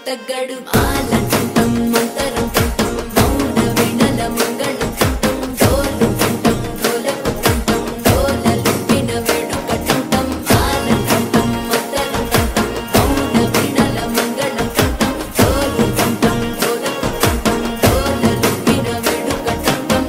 తగ్గడు ఆలంటం మంతరం కంటం మౌన వినల మంగళం కంటం డోలు కంటం డోలకు కంటం డోలలు విన వేడుక కంటం ఆలంటం మంతరం కంటం మౌన వినల మంగళం కంటం డోలు కంటం డోలకు కంటం డోలలు విన వేడుక కంటం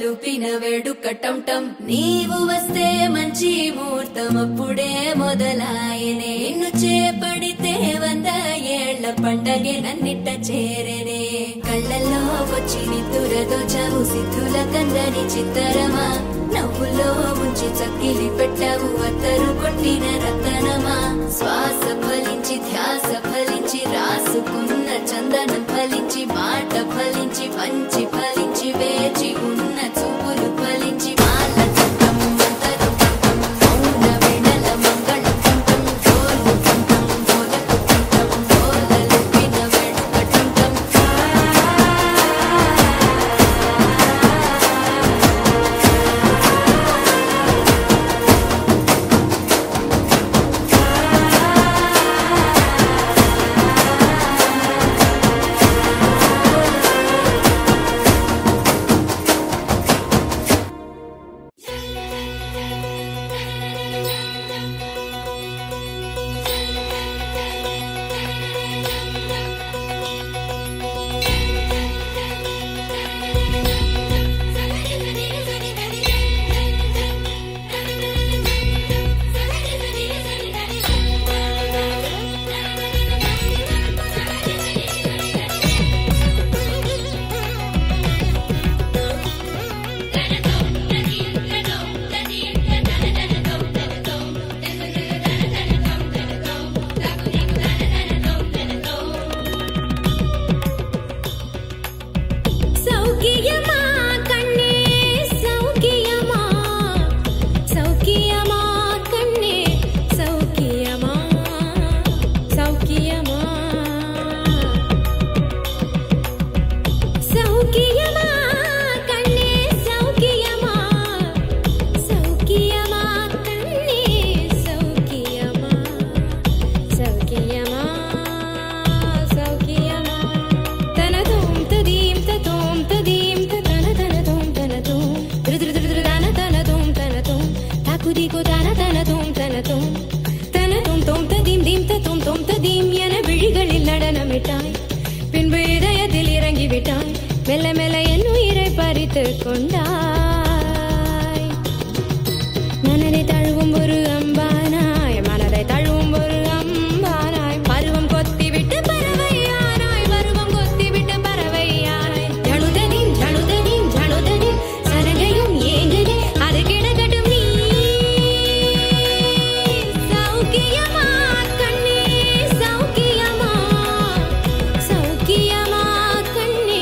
లూపిన వేడుక టంటం నీవు వస్తే మంచి ముహూర్తం అప్పుడే మొదలాయనే నిన్ను చేపడితే 100 ఏళ్ల పండగే నన్నిట్ట చేరేనే కళ్ళల్లో వచ్చి నిద్దురదోచావు సిద్ధుల కందని చిత్తరమా నవ్వులో ముంచి చక్కిలి పెట్టావు అత్తరు కొట్టిన రతనమా శ్వాస ఫలించి ధ్యాస ఫలించి రాసుకున్న చందనం ఫలించి మాట ఫలించి మంచి ఫలించి వేచి ఉన్న చూపులు ఫలించి మాల కంటం మంతరం కంటం మౌన వినల మంగళం కంటం డోలు కంటం డోలకు కంటం డోలలు విన వేడుక కంటం பின்பு இதயத்தில் இறங்கி விட்டாய் மெல்ல மெல்ல என் உயிரை பறித்து கொண்டாய் மனதை தழுவும் ஒரு அம்பானாய் மனதை தழுவும் ஒரு அம்பானாய் பருவம் கொத்தி விட்டு பறவையானாய் பருவம் கொத்தி விட்டு பறவையானாய் ஜழுதனின் ஜழுதனின் ஜழுதனின் சரகையும் ஏங்குதே அது கிடக்கட்டும் நீ சௌக்கியமா கண்ணே சௌக்கியமா சௌக்கியமா கண்ணே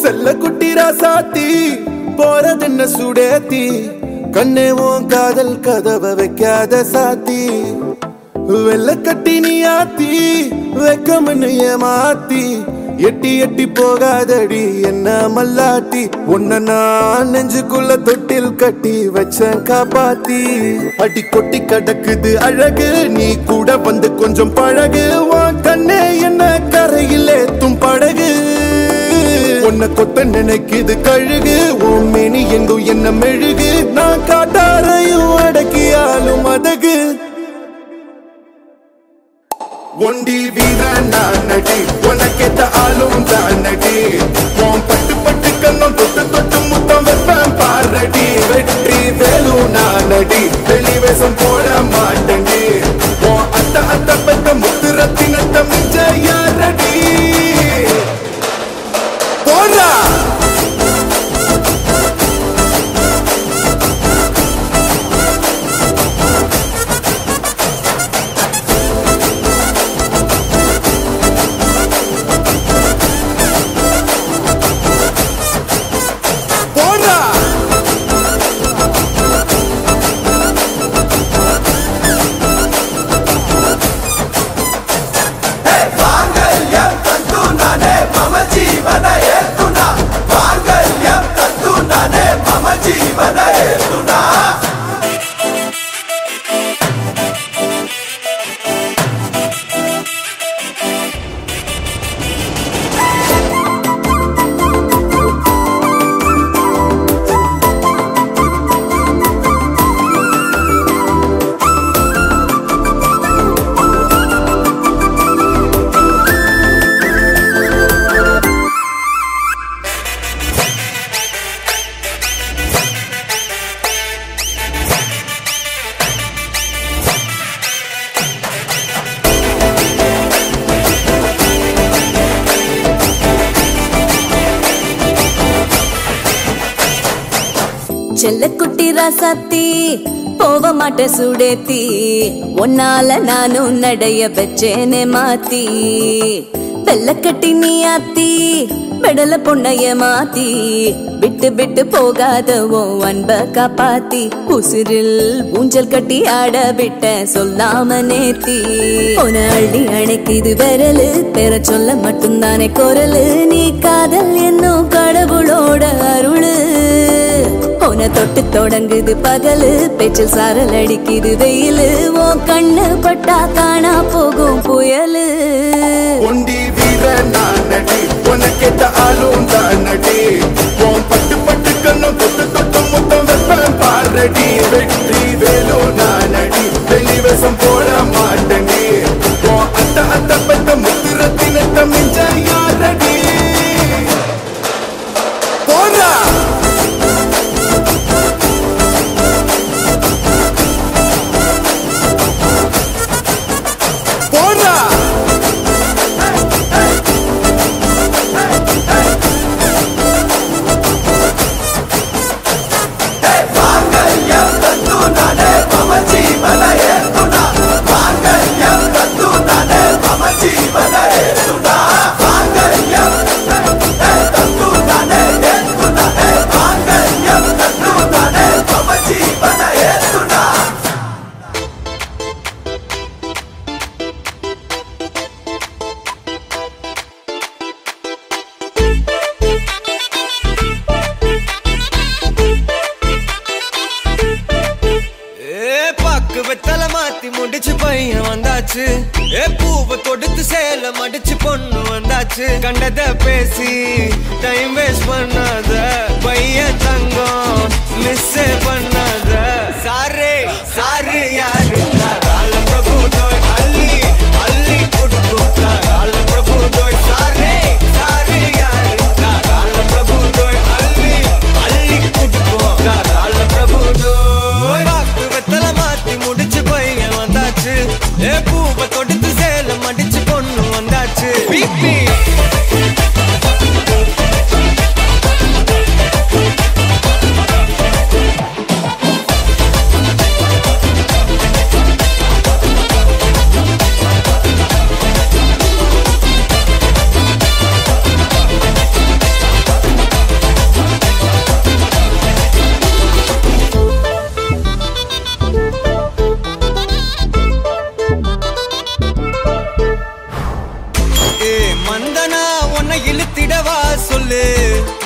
செல்ல குட்டி ராசாத்தி போறதென்ன சுடேத்தி கண்ணே உன் காதல் கதவை வைக்காத சாத்தி வெள்ள கட்டி நீ ஆத்தி வெக்கம்னு ஏமாத்தி எட்டி எட்டி போகாதடி என்ன மல்லாட்டி உன்ன நான் நெஞ்சுக்குள்ள தொட்டில் கட்டி வச்சேன் காப்பாத்தி அடி கொட்டி கடக்குது அழகு நீ கூட வந்து கொஞ்சம் பழகு உன் கண்ணே என்ன கரையில் ஏத்தும் படகு உன்னை கொத்த நினைக்குது கழுகு உன் மேனி எங்கும் என்ன மெழுகு நான் காட்டாரையும் அடக்கியாலும் அதகு ஒண்டி வீரன் நான் நடி உனக்கேத்த ஆளும் தான் நடி உன் பட்டு பட்டு கண்ணம் தொட்டு தொட்டு முத்தம் வைப்பேன் பாரடி வெற்றி வேலும் நான் நடி வெளிவேசம் போட மாட்டேன்டி உன் அத்த அத்த பெத்த முத்து ரத்தினத்த மிஞ்ச யாரடி போடா செல்ல குட்டி ராசாத்தி போவ மாட்ட சுடேத்தி ஒன்னால நானும் நடைய பெச்சேனே மாத்தி வெள்ள கட்டி நீ ஆத்தி பெடல பொண்ணைய மாத்தி விட்டு விட்டு போகாதவோ அன்ப காப்பாத்தி உசிரில் ஊஞ்சல் கட்டி ஆட விட்ட சொல்லாம நேத்தி உன அள்ளி அணைக்குது விரலு பெற சொல்ல மட்டும்தானே குரலு நீ காதல் என்னும் கடவுளோட அருளு உன தொட்டு தொடங்குது பகலு பேச்சில் சாரல் அடிக்குது வெயிலு உன் கண்ணு பட்டா காணா போகும் புயலு ஒண்டி வீரன் நான் நடி உனக்கேத்த ஆளும் தான் நடி உன் பட்டு பட்டு கண்ணும் தொட்டு தொட்டு முத்தம் வைப்பேன் பாரடி வெற்றி வேலும் நான் நடி வெளிவேசம் போட மாட்டேன் உன் அத்த அத்த பெத்த முத்து ரத்தினத்த மிஞ்ச யாரடி போடா பூவை தொடுத்து சேல மடிச்சு பொண்ணு வந்தாச்சு கண்டத பேசி டைம் வேஸ்ட் பண்ணாத பையன் தங்கம் மிஸ் பண்ணாத சாரே சாரு யாரு பிரபு தோய் அள்ளி அள்ளி கொடுத்தா பிரபு தோய் சாரே சாரு யாரு பிரபு தோய் அள்ளி அள்ளி கொடுத்தா பிரபு தோய் வாக்கு வெத்தல மாத்தி முடிச்சு பையன் வந்தாச்சு பூவை தொடுத்து சேல மடிச்சு பொண்ணு வந்தாச்சு பிபி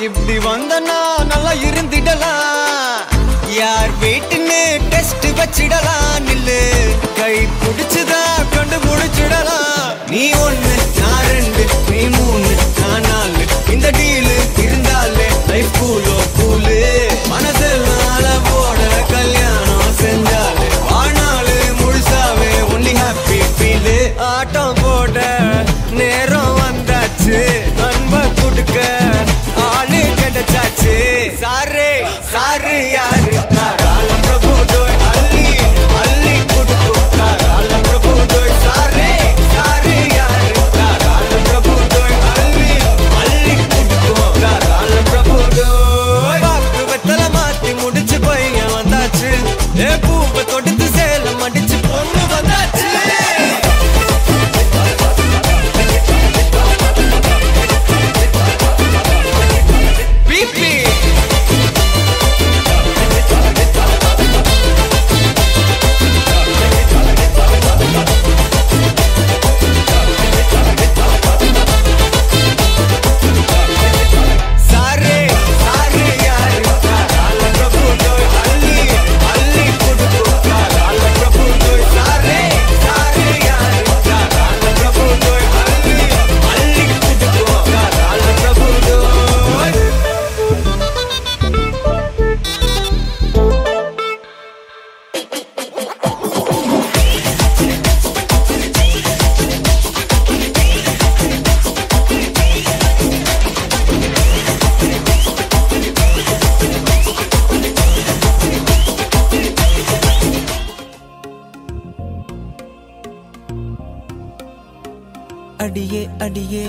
இப்படி வந்தனா நல்லா இருந்திடலாம் யார் வீட்டுன்னு டெஸ்ட் வச்சிடலாம் நில்லு கை பிடிச்சுதா கொண்டு முடிச்சிடலாம் நீ ஒண்ணு நான் ரெண்டு நீ மூணு நான் நாலு இந்த டீலு இருந்தாலே லைஃப் கூலோ கூலு மனசெல்லாம் போட கல்யாணம் செஞ்சாலே ஆனாலு முழுசாவே ஒன்லி ஹாப்பி ஃபீலு ஆட்டம் போட நேரம் வந்தாச்சு அன்பை கொடுக்க ஆளு கிடைச்சாச்சு சாரே சாரு யாரு காரால பிரபு டோய் அள்ளி அள்ளி கொடுக்கு காரால பிரபு டோய் சாரே சாரு யாரு காரால பிரபு டோய் அள்ளி அள்ளி கொடுக்கு காரால பிரபு டோய் பாக்கு வெத்தல மாத்தி முடிச்சு பையன் வந்தாச்சு ஏ பூவை தொடுத்து சேலம் அடிச்சு பொண்ணு வந்தாச்சு அடியே அடியே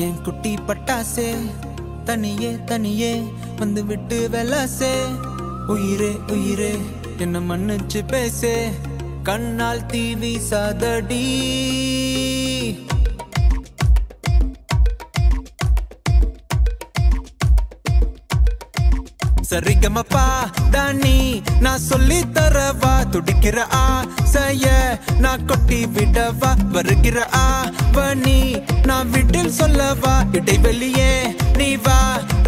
என் குட்டி பட்டாசே தனியே தனியே வந்து விட்டு வெலாசே உயிரே உயிரே என்ன மன்னிச்சு பேசே கண்ணால் தீவி சாதடி சரிகமப்பா தானி நான் சொல்லி தரவா துடிக்கிற ஆசைய நான் கொட்டி விடவா வருகிற ஆவணி நான் விட்டில் சொல்லவா இடைவெளியே நீ வா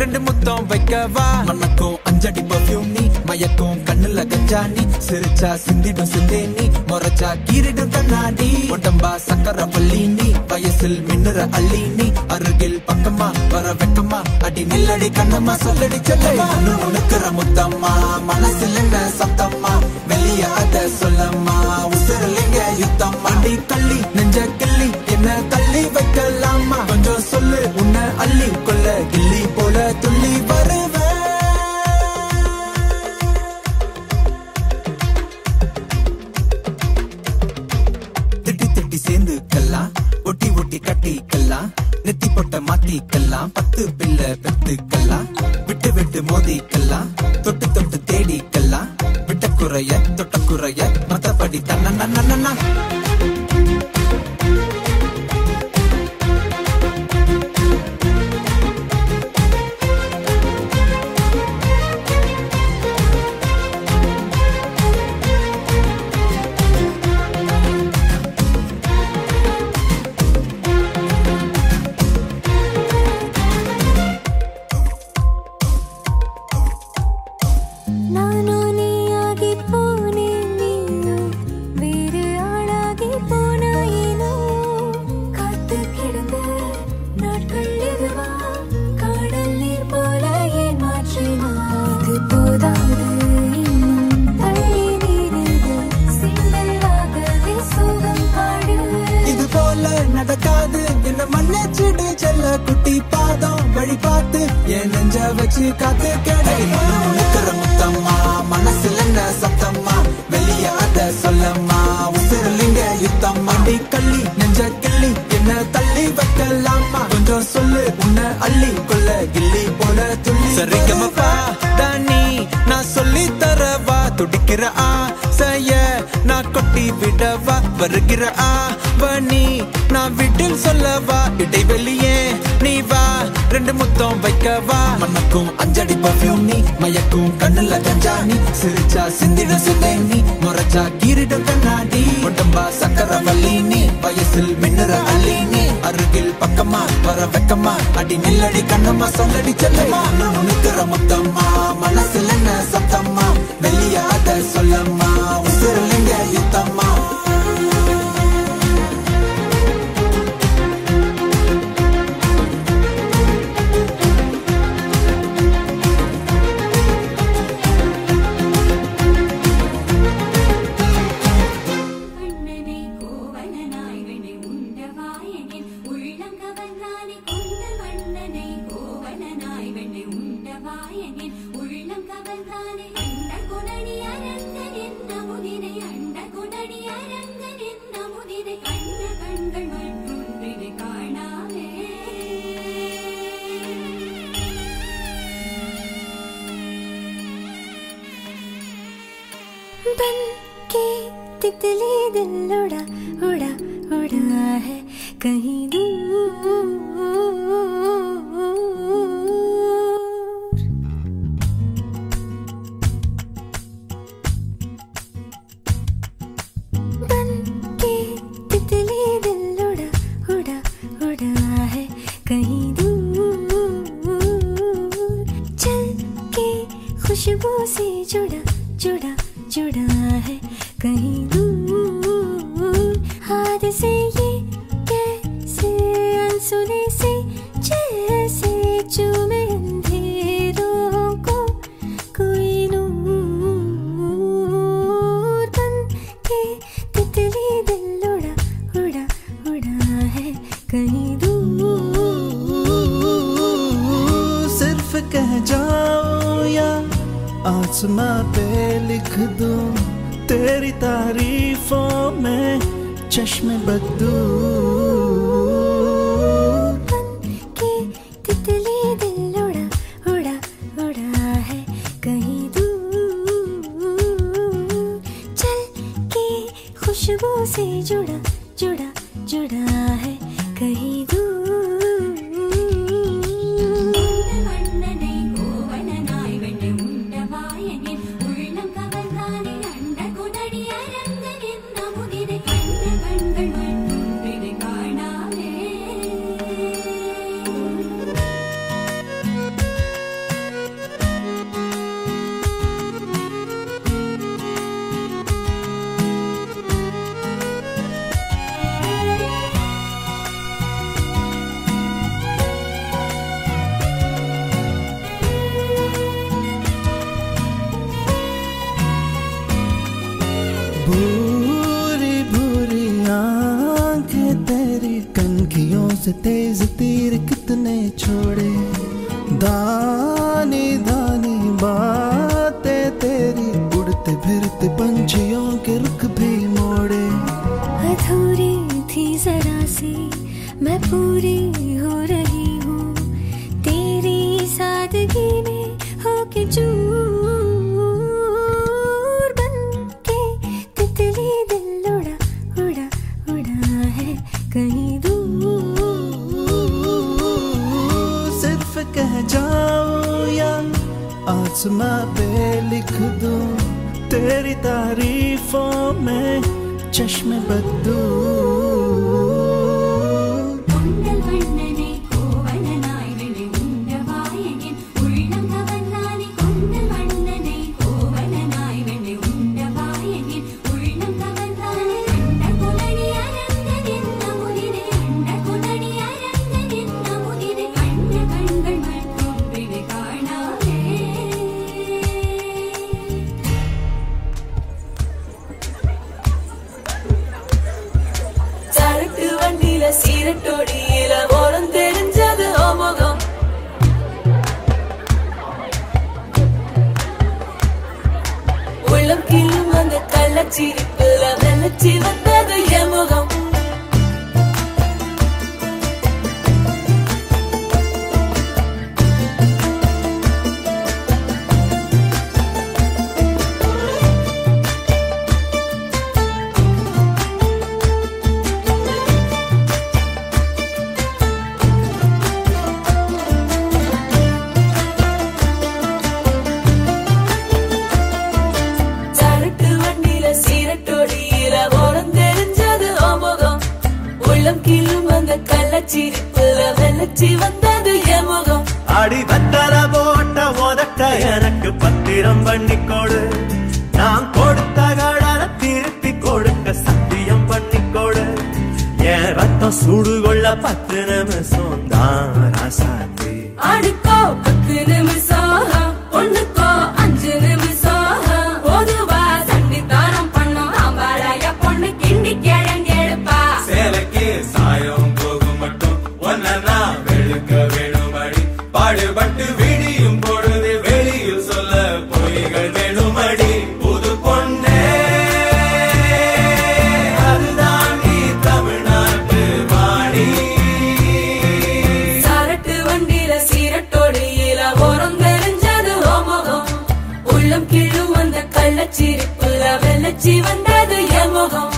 ரெண்டு முத்தம் வைக்கவா மனக்கும் அஞ்சடி பர்ஃபியூம் நீ மயக்கும் கண்ணுல கஞ்சா நீ சிரிச்சா சிந்திடும் சிந்தே நீ முறைச்சா கீரிடும் கண்ணாடி உடம்பா சக்கர பள்ளி நீ வயசில் மின்னுற அள்ளி நீ அருகில் பக்கமா வர வெக்கமா அடி நில்லடி கண்ணம்மா சொல்லடி செல்லமா உனக்குற முத்தம்மா மனசில் என்ன சத்தம்மா வெளிய அத சொல்லம்மா உசுரலிங்க யுத்தம் அடி தள்ளி நெஞ்ச கிள்ளி என்ன தள்ளி வைக்கலாமா கொஞ்சம் சொல்லு உன்னை அள்ளி கொள்ள கிள்ளி போல துள்ளி வருவேன் திட்டி திட்டி சேர்ந்துக்கலாம் ஒட்டி ஒட்டி கட்டிக்கலாம் நெத்தி பொட்ட மாத்திக்கலாம் 10 பிள்ளை பெத்துக்கலாம் விட்டு விட்டு மோதிக்கலாம் தொட்டு தொட்டு தேடிக்கலாம் விட்ட குறைய தொட்ட குறைய மத்தபடி தன்னா நடக்காது என்ன மன்னிச்சிடு செல்ல குட்டி பாதம் வழி பார்த்து என் நெஞ்ச வச்சு காத்து கேடுக்கிற முத்தம்மா மனசுல என்ன சத்தம்மா வெளிய அத சொல்லம்மா உசுரலிங்க யுத்தம் அடி கள்ளி நெஞ்ச கிள்ளி என்ன தள்ளி வைக்கலாமா கொஞ்சம் சொல்லு உன்னை அள்ளி கொள்ள கிள்ளி போல துள்ளி சரிகமப்பா தானி நான் சொல்லி தரவா துடிக்கிற ஆசைய நான் கொட்டி விடவா வருகிற ஆவணி நான் விட்டில் சொல்லவா இடைவெளியே நீ வா ரெண்டு முத்தம் வைக்கவா மனக்கும் அஞ்சடி பர்ஃபியூம் நீ மயக்கும் கண்ணுல கஞ்சா நீ சிரிச்சா சிந்திடும் சிந்தை நீ முறைச்சா கீரிடும் கண்ணாடி உடம்பா சக்கர வள்ளி நீ வயசில் மின்னுற அள்ளி நீ அருகில் பக்கமா வர வெக்கமா அடி நில்லடி கண்ணம்மா சொல்லடி செல்லம்மா நிக்கிற மொத்தம்மா மனசுல என்ன சத்தம்மா வெளியாத சொல்லம்மா உசுரலிங்க யுத்தம்மா बन के तितली दिल उड़ा उड़ा उड़ा है कहीं दूर बन के तितली दिल उड़ा उड़ा उड़ा है कहीं दूर चल के खुशबू से जुड़ा जुड़ा जुड़ा है कहीं दूर हाथ से ये कैसे अनसुने से जैसे चूमे अंधेरों को कोई नूर बन के तितली दिल उड़ा उड़ा उड़ा है कहीं दूर सिर्फ कह जाओ या आसमां पे लिख दूं तेरी तारीफों में चश्मे बदू बन के तितली दिल उड़ा उड़ा उड़ा है कहीं दूर चल के खुशबू से जुड़ा जुड़ा जुड़ा है कहीं दूर भूरी भूरी आंखें तेरी कनखियों से तेज तीर कितने छोड़े दानी दानी बातें तेरी उड़ते फिरते पंछियों के रुख भी मोड़े अधूरी थी जरा सी मैं पूरी हो रही हूँ तेरी सादगी में होके चूर बन के तितली दिल उड़ा उड़ा उड़ा है कहीं दूर सिर्फ कह जाओ या आसमां पे लिख दूं तेरी तारीफों में चश्मे बदू சீரட்டோடியில ஓரம் தெரிஞ்சது ஓமுகம் உள்ளம் கிள்ளும் அந்த கள்ளச்சிரிப்புல நினைச்சி வந்தது எமுகம் சரட்டு வண்டியில சீரட்டோடியில ஓரம் தெரிஞ்சது ஓமுகம் உள்ளம் கீழும் அந்த கள்ளச்சிரிப்புல வெள்ளச்சி வந்தது என் முகம். அடி வெத்தல போட்ட உதட்ட எனக்கு பத்திரம் பண்ணிக்கோடு, நான் கொடுத்த கடன திருப்பி கொடுக்க சத்தியம் பண்ணிக்கோடு. என் ரத்தம் சூடு கொள்ள 10 நிமிஷம் தான் ராசாத்தி. அடுக்கோ 10 நிமிஷம், ஒண்ணுக்கோ 5 நிமிஷம். பொதுவா சண்டித்தானம் பண்ணும் ஆம்பாளைய பொண்ணு கிண்டி கிழங்கெடுப்பா. சேலைக்கு சாயம் போகும் மட்டும் ஒன்னா வெளுக்க வேணுமடி. பாடுபட்டு விடியும் பொழுது வெளியில் சொல்ல பொய்கள் வேணுமடி. புது பொண்ணே அதுதான் நீ தமிழ்நாட்டு வாடி. சாரட்டு வண்டியில சீரட்டோடியில ஓரம் தெரிஞ்சது ஓமுகம். உள்ளம் கீழும் அந்த கள்ளச்சிரிப்புல வெள்ளச்சி வந்தது என் முகம்.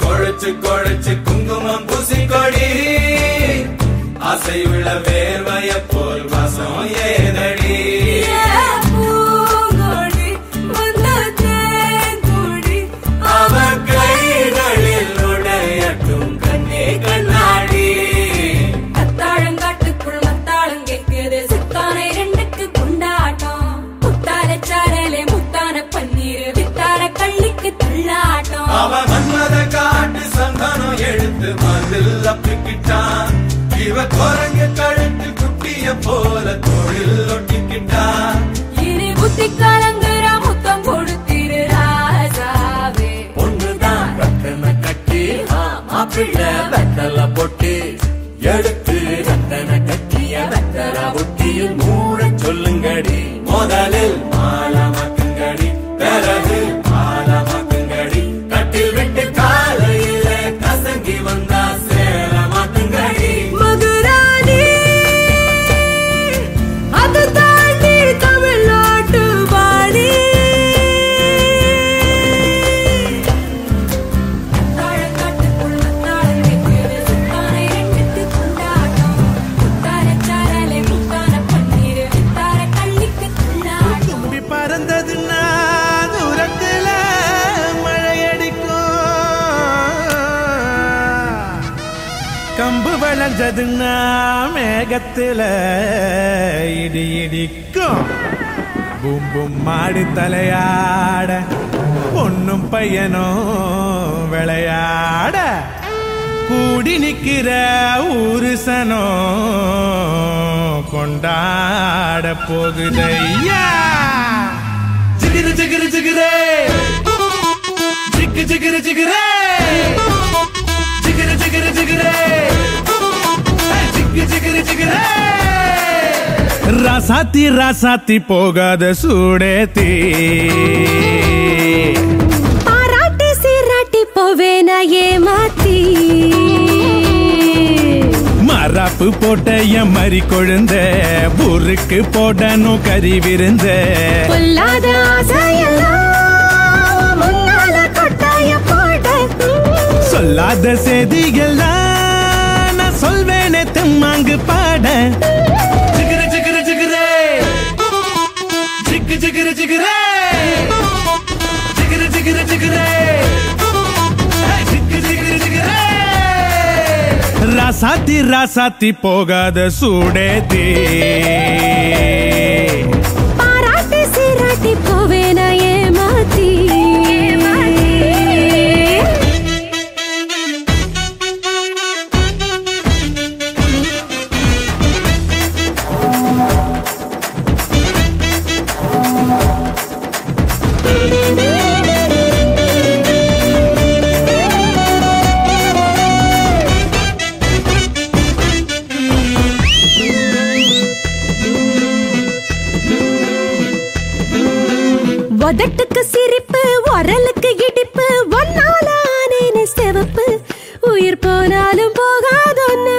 கொழைச்சு கொழைச்சு குங்குமம் பூசிக்கொடி. ஆசையுள்ள வேர்வைய போல் வாசம் ஏதடி. அவ கைகளில் உடையட்டும் கண்ணே கண்ணாடி. கத்தாழங்காட்டுக்குள் மத்தாளம் கேட்குது சித்தானை 2க்கு குண்டாட்டம். முத்தார சாரலே முத்தான பன்னீர் வித்தார கள்ளிக்கு துள்ளாட்டம். அவ மன்மத காட்டு சந்தானம் எடுத்து மதில் அப்பிக்கிட்டான். இவ குரங்கு கழுத்து குட்டிய போல தோளில் ஒட்டிக்கிட்டான். இனி புத்தி கலங்குற முத்தம் கொடுத்திரு ராஜாவே. ஒண்ணுதான் ரத்தன கட்டி மாப்பிள்ள வெத்தல பொட்டி எடுத்து ரத்தன கட்டிய வெத்தல பொட்டியில் மூட சொல்லுங்கடி. முதலில் மாலமாக்குங்கடி, பிறகு மாலமாக்குங்கடி. கட்டில் விட்டு காலையில கசங்கி வந்தா சேர மாட்டுங்கடி. மதுராணி அது தாண்டி தமிழ்நாட்டு வாடி. தாழங்காட்டுக்குள் மத்தாளம் கேட்குது சித்தானை 2க்கு குண்டாட்டம். முத்தார சாரலே முத்தான பன்னீர் வித்தார கள்ளிக்கு துள்ளாட்டம். தும்பி பறந்ததுன்னா தூரத்துல மழையடிக்கும், கம்பு வளைஞ்சதுன்னா மேகத்துல இடி இடிக்கும். பூம் பூம் மாடி தலையாட பொண்ணும் பையனும் விளையாட கூடி நிக்கிற ஊருசனோ கொண்டாட போகுதையா. ஜிகிரு ஜிகிரு ஜிகிரே ஜிகு ஜிகிரு ஜிகிரே ஜிகிரு ஜிகிரு ஜிகிரே ஜிகு ஜிகிரு ஜிகிரே. ராசாத்தி ராசாத்தி போகாத சூடேத்தி, பாராட்டி சீராட்டி போவேனா ஏமாத்தி. மராப்பு போட்ட என் மறி கொழுந்த ஊருக்கு போடணும் கறி விருந்த. பொல்லாத ஆசையெல்லாம் முன்னால கொட்டாய போட. சொல்லாத செய்திகள்லாம் நான் சொல்வேனே தெம்மாங்கு பாட. ஜிகிரு ஜிகிரு ஜிகிரே ஜிகு ஜிகிரு ஜிகிரே ஜிகிரு ஜிகிரு ஜிகிரே ஜிகு ஜிகிரு ஜிகிரே. ராசாத்தி ராசாத்தி போகாத சூடேத்தி, பாராட்டி சீராட்டி போவேனா ஏமாத்தி. உதட்டுக்கு சிரிப்பு உரலுக்கு இடிப்பு ஒன்னால ஆனேனே சிவப்பு. உயிர் போனாலும் போகாதொன்னு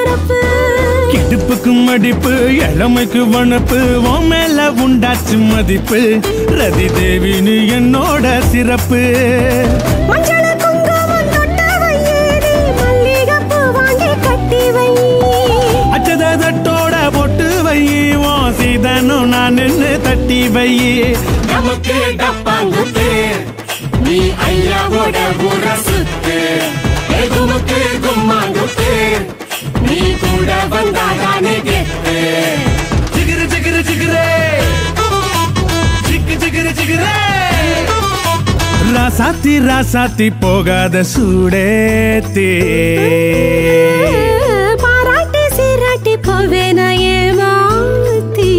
இளமைக்கு மடிப்பு இளமைக்கு வனப்பு உன் மேல உண்டாச்சு மதிப்பு ரதி தேவின்னு என்னோட சிறப்பு மஞ்சள குங்குமம் தொட்ட வையேடி மல்லிகைப்பூ வாங்கி கட்டி வை அச்சத தட்டோட பொட்டு வை உன் சீதனும் நான் நின்னு தட்டி வை நமக்கு டப்பாங்குத்து நீ ஐயாவோட ஊர சுத்து குமுக்கு கும்மாங்குத்து நீ கூட வந்தாதானே கெத்து ஜிகிரு ஜிகிரு ஜிகிரே ஜிக்கு ஜிகிரு ஜிகிரே ராசாத்தி ராசாத்தி போகாத சூடேத்தி பாராட்டி சீராட்டி போவேனா ஏமாத்தி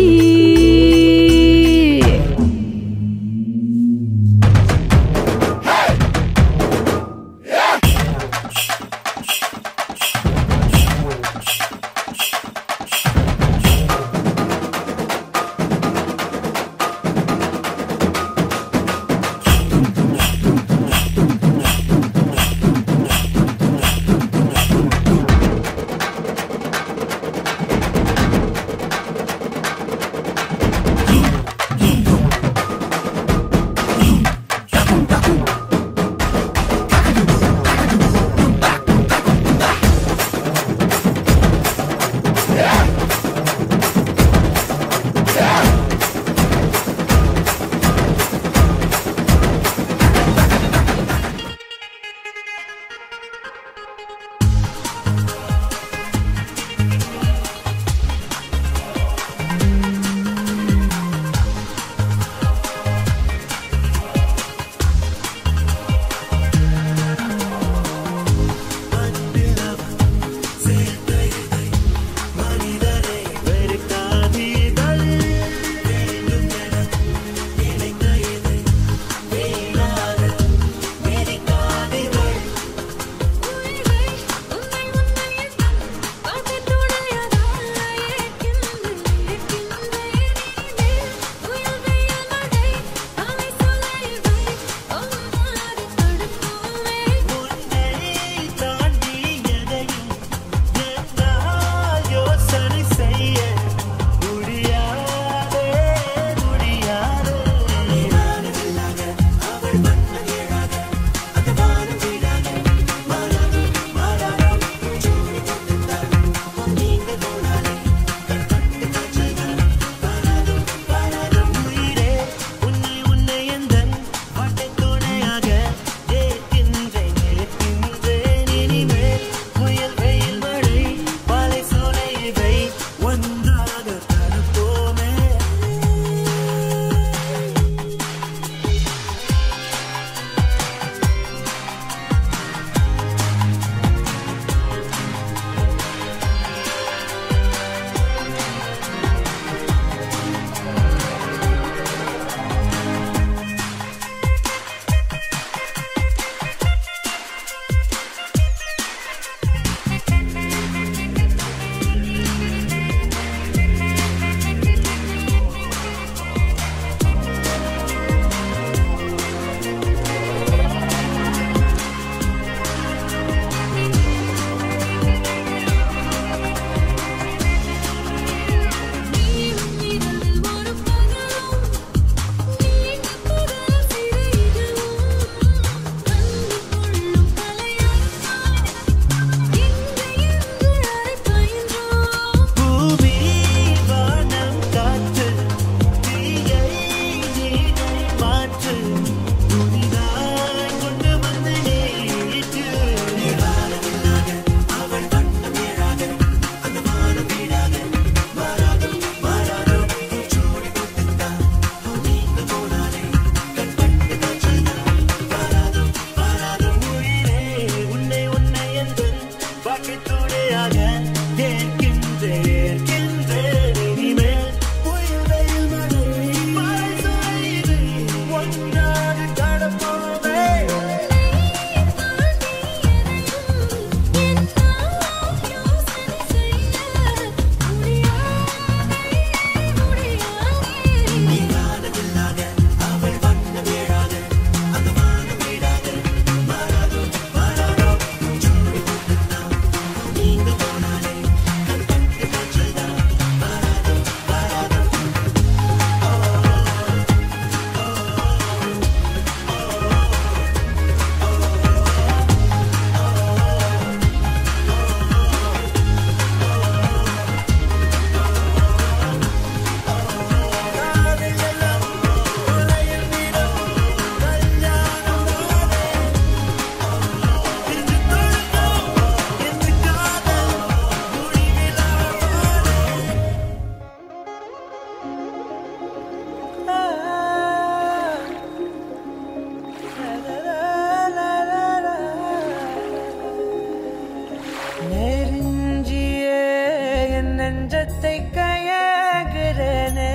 நெஞ்சத்தை கையாகிறனே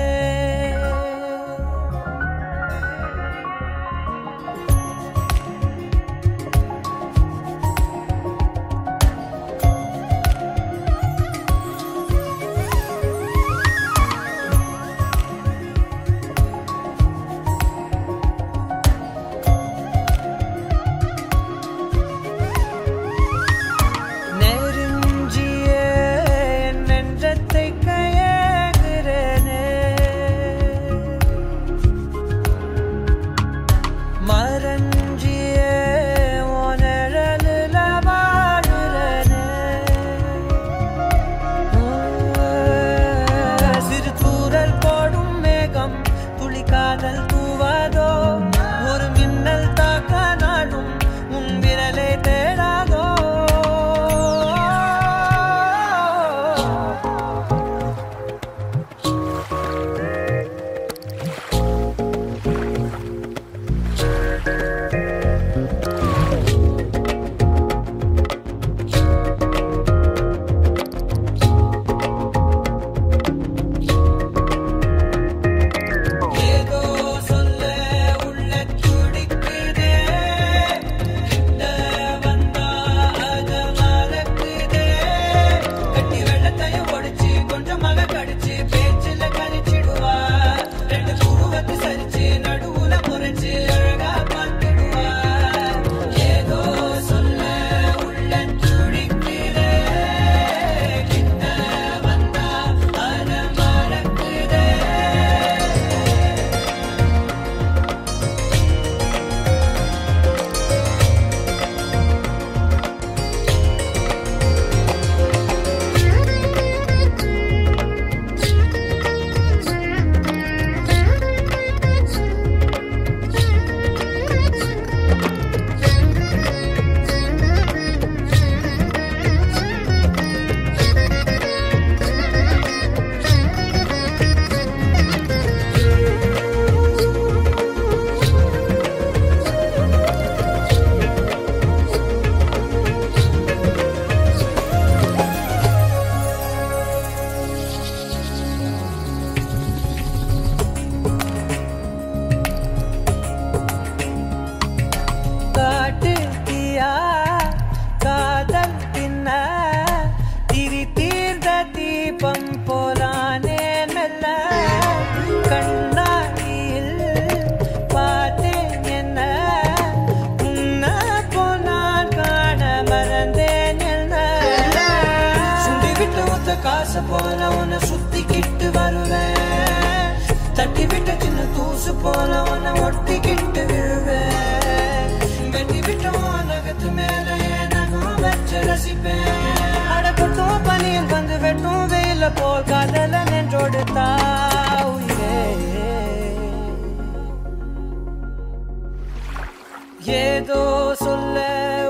ஏதோ சொல்ல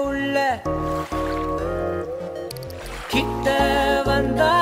உள்ள கிட்ட வந்தா